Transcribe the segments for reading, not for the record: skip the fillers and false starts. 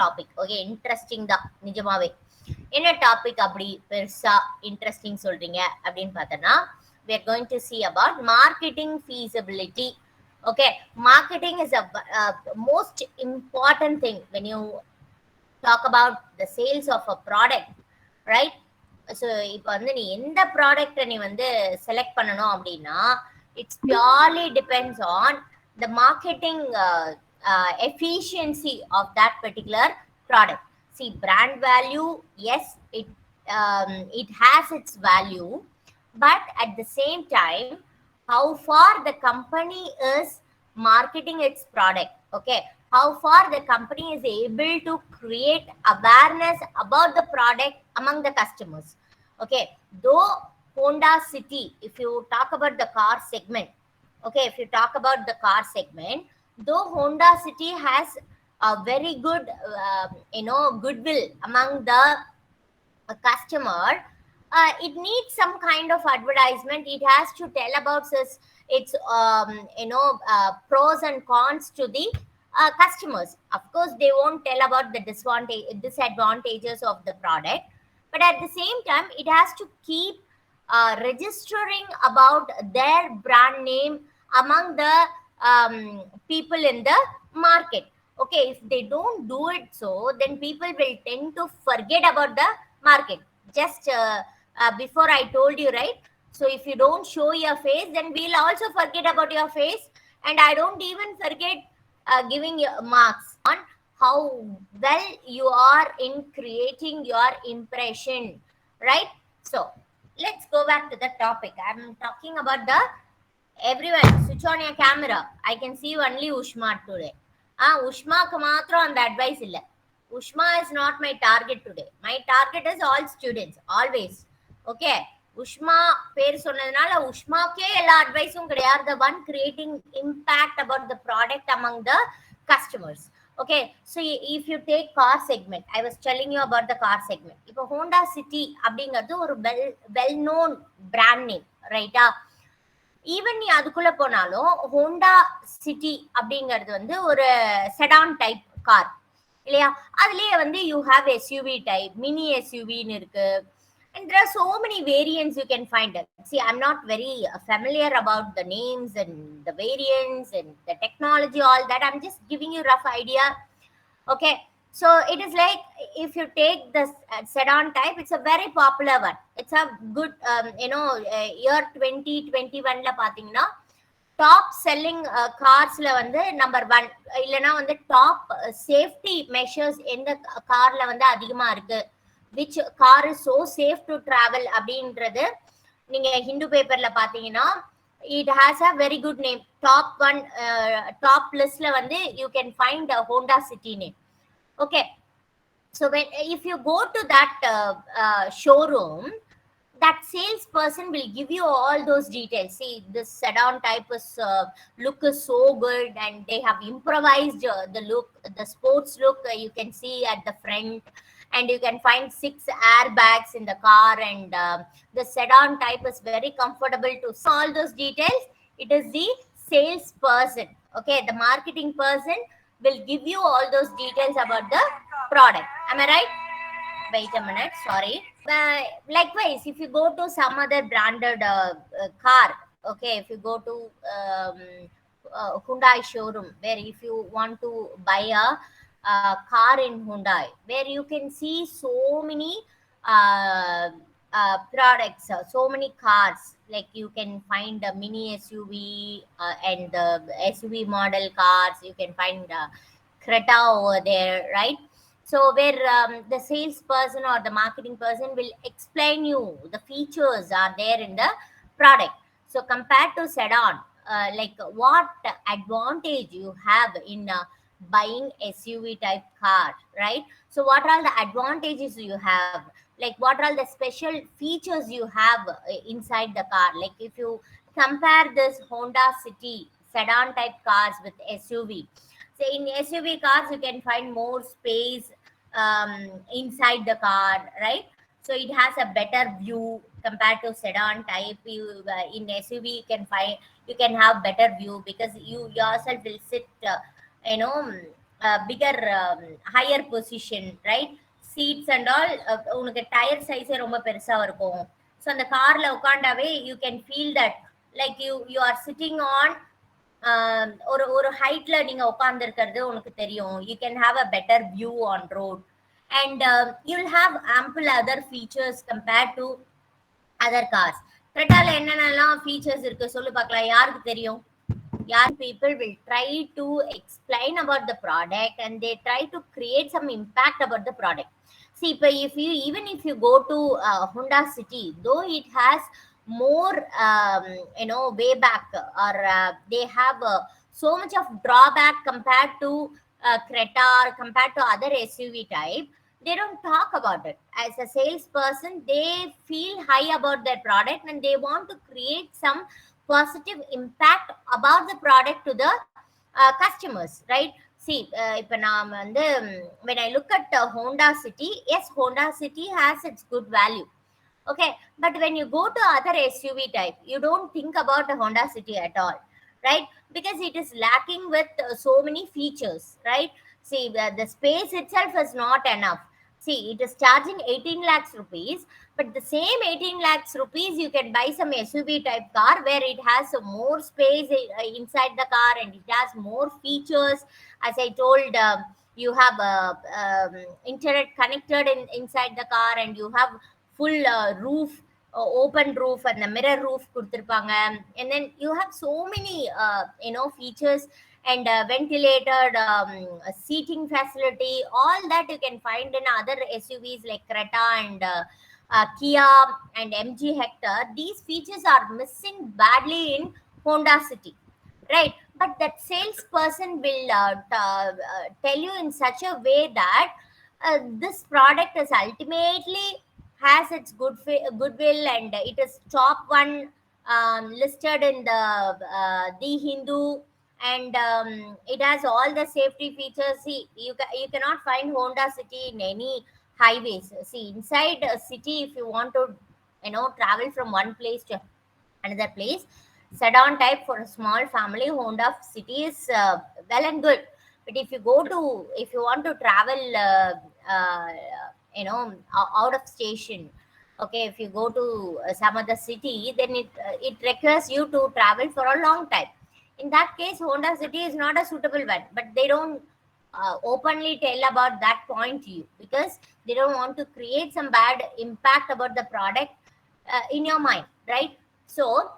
Topic. Okay, interesting தான் நிஜமாவே. என்ன டாபிக் அப்படி பெருசா இன்ட்ரெஸ்டிங் சொல்றீங்க அப்படின்னு பார்த்தோன்னா, we are going to see about marketing feasibility. Okay, marketing is a most important thing when you talk about the sales of a product, right? So இப்போ வந்து நீ எந்த ப்ராடக்டை நீ வந்து செலக்ட் பண்ணணும் அப்படின்னா, it's purely depends on the marketing efficiency of that particular product. See, brand value, yes, it has its value, but at the same time, how far the company is marketing its product, okay, how far the company is able to create awareness about the product among the customers. Okay, though Honda City, if you talk about the car segment, okay, if you talk about the car segment, though Honda City has a very good goodwill among the customer, it needs some kind of advertisement. It has to tell about its pros and cons to the customers. Of course, they won't tell about the disadvantages of the product, but at the same time, it has to keep registering about their brand name among the people in the market. Okay, if they don't do it, so then people will tend to forget about the market. Just before I told you, right? So if you don't show your face, then we'll also forget about your face, and I don't even forget giving you marks on how well you are in creating your impression, right? So let's go back to the topic. I'm talking about the everyone switch on your camera. I can see only Ushma today. Ushmaக்கு மாத்திரம் அந்த advice இல்லை. Ushma is not my target today. My target is all students, always. Okay, Ushma பேர் சொன்னதுனால உஷ்மாக்கே எல்லா அட்வைஸும் கிடையாது. The one creating impact about the product among the customers. Okay, so if you take car segment, I was telling you about the car segment. இப்போ Honda City அப்படிங்கிறது ஒரு well known brand name, right? Even நீ அதுக்குள்ள போனாலும் Honda city அப்படிங்கிறது வந்து ஒரு sedan type car இல்லையா? அதுலயே வந்து you have SUV type, mini எஸ்யூவின்னு இருக்கு, and there are so many variants you can find. See, I'm not very familiar about the names and the variants and the technology, all that. I'm just giving you rough idea. Okay, so it is like if you take the sedan type, it's a very popular one. It's a good year 2021 la பாத்தீங்கன்னா top selling கார்ஸ்ல வந்து number 1 இல்லைன்னா வந்து top safety measures எந்த கார்ல வந்து அதிகமா இருக்கு, which car is so safe to travel அப்படின்றது நீங்க ஹிந்து பேப்பர்ல பாத்தீங்கன்னா it has a very good name. Top listல வந்து you can find a Honda City name. Okay, so if you go to that showroom, that salesperson will give you all those details. See, this sedan type is look is so good, and they have improvised the look, the sports look you can see at the front, and you can find 6 airbags in the car, and the sedan type is very comfortable to see all those details. It is the salesperson. Okay, the marketing person will give you all those details about the product. Am I right? Wait a minute, sorry. Likewise, if you go to some other branded car, okay, if you go to Hyundai showroom, where if you want to buy a car in Hyundai, where you can see so many products, so many cars, like you can find a mini SUV and the SUV model cars, you can find Creta over there, right? So where the salesperson or the marketing person will explain you the features are there in the product. So compared to sedan, like what advantage you have in buying SUV type car, right? So what are the advantages you have? Like what are the special features you have inside the car? Like if you compare this Honda City sedan type cars with SUV, say in SUV cars you can find more space inside the car, right? So it has a better view compared to sedan type. In SUV you can have better view because you yourself will sit bigger higher position, right? Seats and all, உனக்கு tyre சைஸே ரொம்ப பெருசா இருக்கும். So அந்த கார்ல உட்காண்டாவே you can feel that like you are sitting on ஒரு ஒரு ஹைட்ல நீங்க உட்கார்ந்து இருக்கிறது உனக்கு தெரியும். You can have a better view on road and you'll have ample other features compared to other cars. கிரெட்டால என்னென்னலாம் ஃபீச்சர்ஸ் இருக்கு சொல்லு பார்க்கலாம், யாருக்கு தெரியும்? Young people will try to explain about the product and they try to create some impact about the product. See, if you even if you go to Honda City, though it has more way back, or they have so much of drawback compared to Creta or compared to other SUV type, they don't talk about it. As a salesperson, they feel high about their product and they want to create some positive impact about the product to the customers, right? See, ipo naam vandu when I look at Honda City, yes, Honda City has its good value, okay, but when you go to other SUV type, you don't think about the Honda City at all, right? Because it is lacking with so many features, right? See, the space itself is not enough. See, it is charging 18 lakhs rupees, but the same 18 lakhs rupees you can buy some SUV type car where it has more space inside the car and it has more features. As I told, you have internet connected inside the car and you have full roof, open roof and the mirror roof kuduthirupanga, and then you have so many features and ventilated seating facility, all that you can find in other SUVs like Creta and Kia and MG Hector. These features are missing badly in Honda City, right? But that salesperson will tell you in such a way that this product is ultimately has its goodwill and it is top one listed in the Hindu, and it has all the safety features. See, you cannot find Honda City in any highways. See, inside a city, if you want to travel from one place to another place, sedan type for a small family, Honda City is well and good. But if you want to travel out of station, okay, if you go to some other city, then it requires you to travel for a long time. In that case, Honda City is not a suitable one, but they don't openly tell about that point to you because they don't want to create some bad impact about the product in your mind, right? So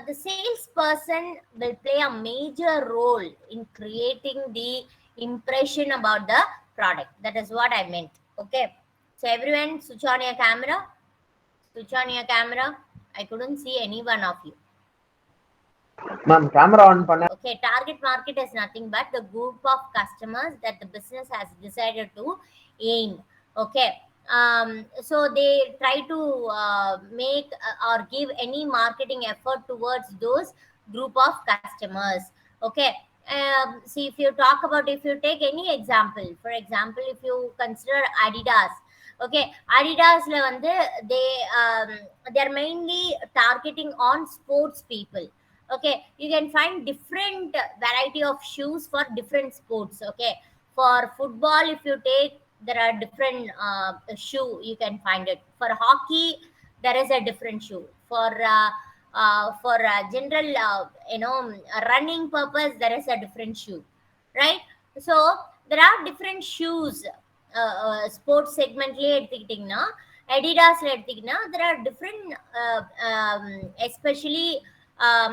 the salesperson will play a major role in creating the impression about the product. That is what I meant. Okay, so everyone, switch on your camera. Switch on your camera. I couldn't see any one of you. Ma'am, camera on panna. Okay, target market is nothing but the group of customers that the business has decided to aim. Okay, so they try to make or give any marketing effort towards those group of customers. Okay, see, if you take any example, for example, if you consider Adidas. Okay, Adidasல வந்து they are mainly targeting on sports people. Okay, you can find different variety of shoes for different sports. Okay, for football, if you take, there are different shoe you can find it. For hockey, there is a different shoe. For general running purpose, there is a different shoe, right? So there are different shoes. Sports segmentலயே எடுத்துக்கிட்டீங்கன்னா, Adidasல எடுத்துக்கிட்டீங்கன்னா, there are different especially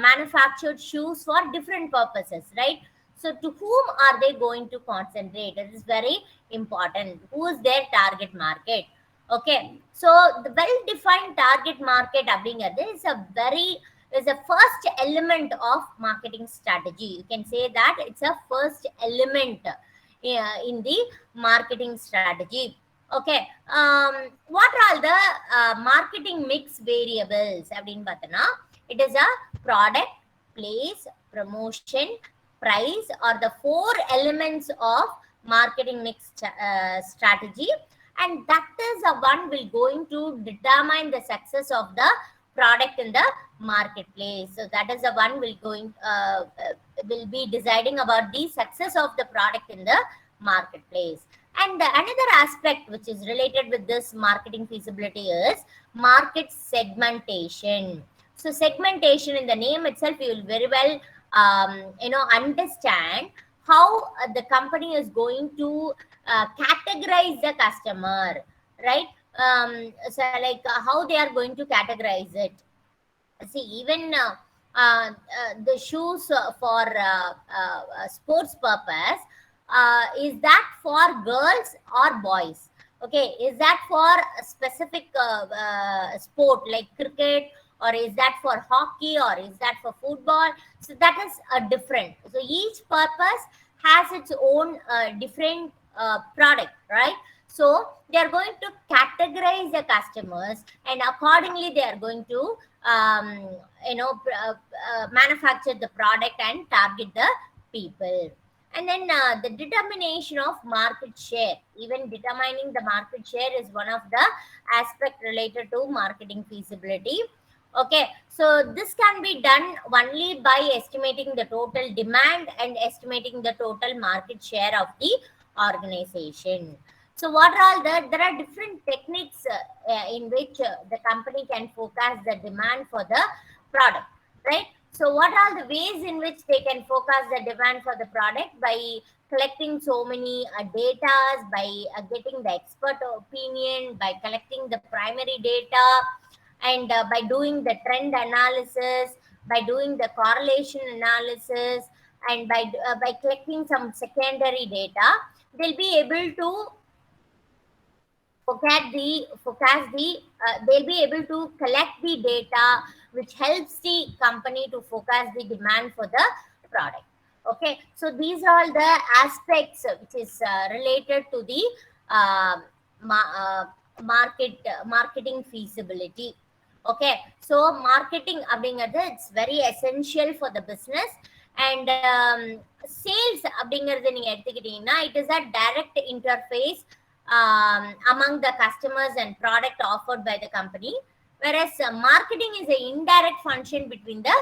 manufactured shoes for different purposes, right? So to whom are they going to concentrate? It is very important. Who is their target market? Okay, so the well-defined target market is a first element of marketing strategy. You can say that it's a first element in the marketing strategy. Okay, what are the marketing mix variables? அப்படினு பார்த்தனா, it is a product, place, promotion, price are the four elements of marketing mix strategy, and that is the one will going to determine the success of the product in the marketplace. So that is the one will be deciding about the success of the product in the marketplace. And another aspect which is related with this marketing feasibility is market segmentation. So segmentation, in the name itself, you will very well understand how the company is going to categorize the customer, right? So like how they are going to categorize it. See, even the shoes for sports purpose, is that for girls or boys? Okay, is that for a specific sport like cricket, or is that for hockey, or is that for football? So that is different. So each purpose has its own different product, right? So they are going to categorize the customers, and accordingly they are going to manufacture the product and target the people. And then the determination of market share, even determining the market share is one of the aspect related to marketing feasibility. Okay, so this can be done only by estimating the total demand and estimating the total market share of the organization. So what are all there are different techniques in which the company can forecast the demand for the product, right? So what are the ways in which they can forecast the demand for the product? By collecting so many data, by getting the expert opinion, by collecting the primary data, and by doing the trend analysis, by doing the correlation analysis, and by collecting some secondary data, they'll be able to they'll be able to collect the data which helps the company to forecast the demand for the product. Okay, so these are all the aspects which is related to the uh, marketing feasibility. Okay, so marketing அப்படிங்கிறது it's very essential for the business. And sales அப்படிங்கிறது நீங்க எடுத்துக்கிட்டீங்கன்னா, it is a direct interface among the customers and product offered by the company, whereas marketing is an indirect function between the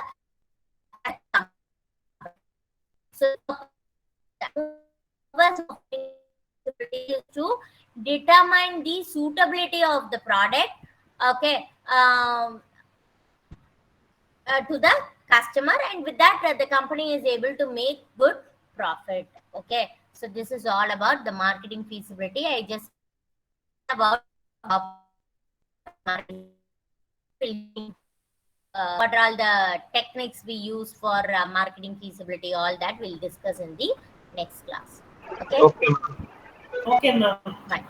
so to determine the suitability of the product, okay, to the customer, and with that the company is able to make good profit. Okay, so this is all about the marketing feasibility. I just about what are all the techniques we use for marketing feasibility, all that we'll discuss in the next class. Okay, Okay, ma'am. bye.